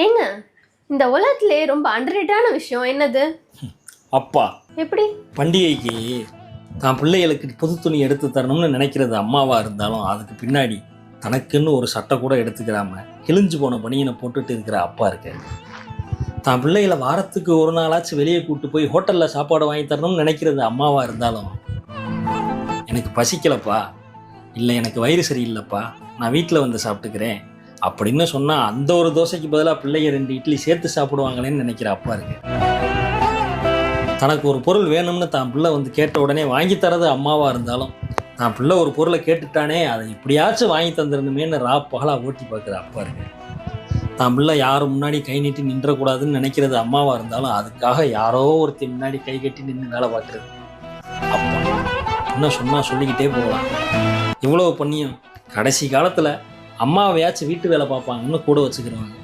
ஏங்க இந்த உலகத்திலே ரொம்ப அண்டர்ரேட்டான விஷயம் என்னது? அப்பா எப்படி? பண்டிகைக்கு தான் பிள்ளைகளுக்கு புது துணி எடுத்து தரணும்னு நினைக்கிறது அம்மாவாக இருந்தாலும் அதுக்கு பின்னாடி தனக்குன்னு ஒரு சட்டை கூட எடுத்துக்கிறாம கிழிஞ்சு போன பனியனை போட்டுட்டு இருக்கிற அப்பா இருக்கு. தான் பிள்ளைகளை வாரத்துக்கு ஒரு நாளாச்சும் வெளியே கூப்பிட்டு போய் ஹோட்டலில் சாப்பாடு வாங்கி தரணும்னு நினைக்கிறது அம்மாவாக இருந்தாலும் எனக்கு பசிக்கலப்பா, இல்லை எனக்கு வயிறு சரியில்லைப்பா, நான் வீட்டில் வந்து சாப்பிட்டுக்கிறேன் அப்படின்னு சொன்னால் அந்த ஒரு தோசைக்கு பதிலாக பிள்ளைங்க 2 இட்லி சேர்த்து சாப்பிடுவாங்களேன்னு நினைக்கிற அப்பா இருக்கு. தனக்கு ஒரு பொருள் வேணும்னு தான் பிள்ளை வந்து கேட்ட உடனே வாங்கி தரது அம்மாவாக இருந்தாலும் தான் பிள்ளை ஒரு பொருளை கேட்டுட்டானே அதை எப்படியாச்சும் வாங்கி தந்துடணுமேன்னு பகலாக ஓட்டி பார்க்குற அப்பா இருக்கு. தான் பிள்ளை யாரும் முன்னாடி கை நீட்டி நின்றக்கூடாதுன்னு நினைக்கிறது அம்மாவாக இருந்தாலும் அதுக்காக யாரோ ஒருத்தி முன்னாடி கை கட்டி நின்று வேலை பார்க்குறது அப்பா. என்ன சொன்னால் சொல்லிக்கிட்டே போகலாம். இவ்வளோ பண்ணியும் கடைசி காலத்தில் அம்மாவையாச்சும் வீட்டு வேலை பார்ப்பாங்கன்னு கூட வச்சுக்கிறவாங்க.